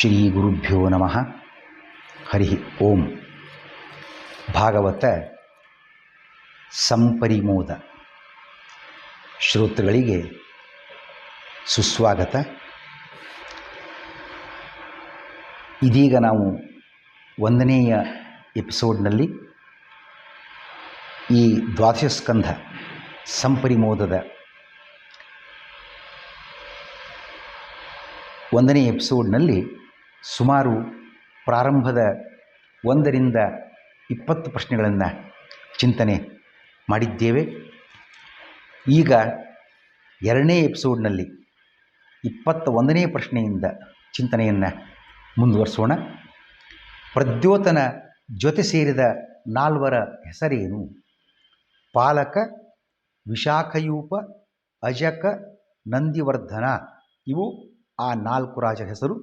ಶ್ರೀ ಗುರುಭ್ಯೋ ನಮಃ. ಹರಿ ಓಂ. ಭಾಗವತ ಸಂಪರಿಮೋದ ಶ್ರೋತೃಗಳಿಗೆ ಸುಸ್ವಾಗತ. ಇದೀಗ ನಾವು 1ನೇಯ ಎಪಿಸೋಡ್ನಲ್ಲಿ ಈ ದ್ವಾದಶ ಸ್ಕಂಧ ಸಂಪರಿಮೋದದ 1ನೇ ಎಪಿಸೋಡ್ನಲ್ಲಿ ಸುಮಾರು ಪ್ರಾರಂಭದ 1ರಿಂದ 20 ಪ್ರಶ್ನೆಗಳನ್ನು ಚಿಂತನೆ ಮಾಡಿದ್ದೇವೆ. ಈಗ 2ನೇ ಎಪಿಸೋಡ್ನಲ್ಲಿ 21ನೇ ಪ್ರಶ್ನೆಯಿಂದ ಚಿಂತನೆಯನ್ನು ಮುಂದುವರಿಸೋಣ. ಪ್ರದ್ಯೋತನ ಜೊತೆ ಸೇರಿದ 4 ಹೆಸರೇನು? ಪಾಲಕ, ವಿಶಾಖಯೂಪ, ಅಜಕ, ನಂದಿವರ್ಧನ. ಇವು ಆ 4 ರಾಜರ ಹೆಸರು.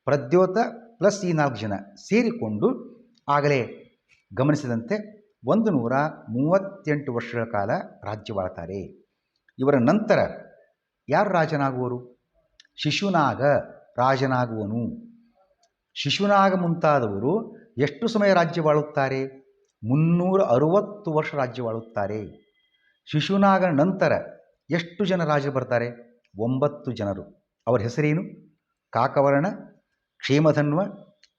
ಪ್ರದ್ಯೋತ ಪ್ಲಸ್ ಈ 4 ಜನ ಸೇರಿಕೊಂಡು ಆಗಲೇ ಗಮನಿಸಿದಂತೆ 138 ವರ್ಷಗಳ ಕಾಲ ರಾಜ್ಯವಾಳ್ತಾರೆ. ಇವರ ನಂತರ ಯಾರು ರಾಜನಾಗುವರು? ಶಿಶುನಾಗ ರಾಜನಾಗುವನು. ಶಿಶುನಾಗ ಮುಂತಾದವರು ಎಷ್ಟು ಸಮಯ ರಾಜ್ಯವಾಳುತ್ತಾರೆ? 360 ವರ್ಷ ರಾಜ್ಯವಾಳುತ್ತಾರೆ. ಶಿಶುನಾಗನ ನಂತರ ಎಷ್ಟು ಜನ ರಾಜರು ಬರ್ತಾರೆ? 9 ಜನರು. ಅವರ ಹೆಸರೇನು? ಕಾಕವರ್ಣ, ಕ್ಷೇಮಧನ್ವ,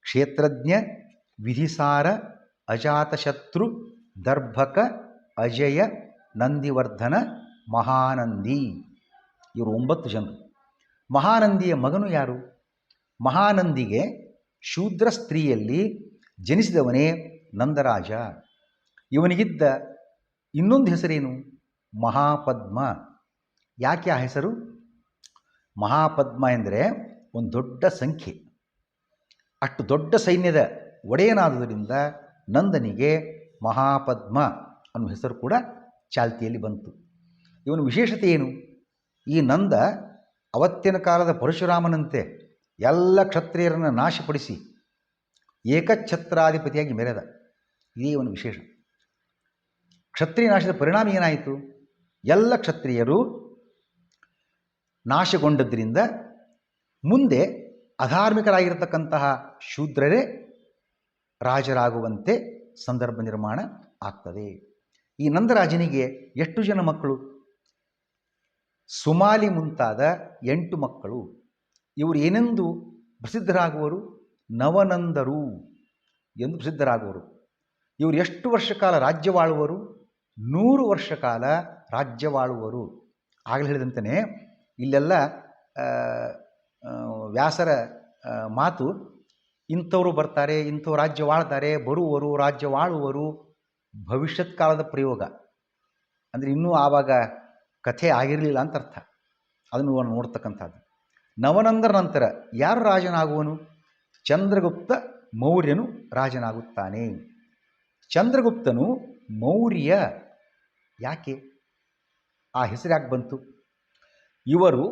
ಕ್ಷೇತ್ರಜ್ಞ, ವಿಧಿಸಾರ, ಅಜಾತಶತ್ರು, ದರ್ಭಕ, ಅಜಯ, ನಂದಿವರ್ಧನ, ಮಹಾನಂದಿ. ಇವರು 9 ಜನರು. ಮಹಾನಂದಿಯ ಮಗನು ಯಾರು? ಮಹಾನಂದಿಗೆ ಶೂದ್ರ ಸ್ತ್ರೀಯಲ್ಲಿ ಜನಿಸಿದವನೇ ನಂದರಾಜ. ಇವನಿಗಿದ್ದ ಇನ್ನೊಂದು ಹೆಸರೇನು? ಮಹಾಪದ್ಮ. ಯಾಕೆ ಆ ಹೆಸರು? ಮಹಾಪದ್ಮ ಎಂದರೆ ಒಂದು ದೊಡ್ಡ ಸಂಖ್ಯೆ. ಅಷ್ಟು ದೊಡ್ಡ ಸೈನ್ಯದ ಒಡೆಯನಾದುದರಿಂದ ನಂದನಿಗೆ ಮಹಾಪದ್ಮ ಅನ್ನೋ ಹೆಸರು ಕೂಡ ಚಾಲ್ತಿಯಲ್ಲಿ ಬಂತು. ಇವನ ವಿಶೇಷತೆ ಏನು? ಈ ನಂದ ಅವತ್ತಿನ ಕಾಲದ ಪರಶುರಾಮನಂತೆ ಎಲ್ಲ ಕ್ಷತ್ರಿಯರನ್ನು ನಾಶಪಡಿಸಿ ಏಕಛತ್ರಾಧಿಪತಿಯಾಗಿ ಮೆರೆದ. ಇದೇ ಇವನ ವಿಶೇಷ. ಕ್ಷತ್ರಿಯ ನಾಶದ ಪರಿಣಾಮ ಏನಾಯಿತು? ಎಲ್ಲ ಕ್ಷತ್ರಿಯರು ನಾಶಗೊಂಡದ್ದರಿಂದ ಮುಂದೆ ಅಧಾರ್ಮಿಕರಾಗಿರತಕ್ಕಂತಹ ಶೂದ್ರರೇ ರಾಜರಾಗುವಂತೆ ಸಂದರ್ಭ ನಿರ್ಮಾಣ ಆಗ್ತದೆ. ಈ ನಂದರಾಜನಿಗೆ ಎಷ್ಟು ಜನ ಮಕ್ಕಳು? ಸುಮಾಲಿ ಮುಂತಾದ 8 ಮಕ್ಕಳು. ಇವರು ಏನೆಂದು ಪ್ರಸಿದ್ಧರಾಗುವರು? ನವನಂದರು ಎಂದು ಪ್ರಸಿದ್ಧರಾಗುವರು. ಇವರು ಎಷ್ಟು ವರ್ಷ ಕಾಲ ರಾಜ್ಯವಾಳುವರು? 100 ವರ್ಷ ಕಾಲ ರಾಜ್ಯವಾಳುವರು. ಆಗಲೇ ಹೇಳಿದಂತೆಯೇ ಇಲ್ಲೆಲ್ಲ ವ್ಯಾಸರ ಮಾತು, ಇಂಥವರು ಬರ್ತಾರೆ, ಇಂಥವ್ರು ರಾಜ್ಯವಾಳ್ತಾರೆ, ಬರುವರು, ರಾಜ್ಯವಾಳುವರು, ಭವಿಷ್ಯತ್ ಕಾಲದ ಪ್ರಯೋಗ. ಅಂದರೆ ಇನ್ನೂ ಆವಾಗ ಕಥೆ ಆಗಿರಲಿಲ್ಲ ಅಂತ ಅರ್ಥ. ಅದನ್ನು ನೋಡ್ತಕ್ಕಂಥದ್ದು. ನವನಂದರ ನಂತರ ಯಾರು ರಾಜನಾಗುವನು? ಚಂದ್ರಗುಪ್ತ ಮೌರ್ಯನು ರಾಜನಾಗುತ್ತಾನೆ. ಚಂದ್ರಗುಪ್ತನು ಮೌರ್ಯ. ಯಾಕೆ ಆ ಹೆಸರು ಯಾಕೆ ಬಂತು? ಇವರು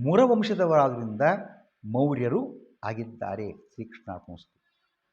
ಮುರವಂಶದವರಾದ್ದರಿಂದ ಮೌರ್ಯರು ಆಗಿದ್ದಾರೆ. ಶ್ರೀಕೃಷ್ಣಾರ್ಪಣಮಸ್ತು.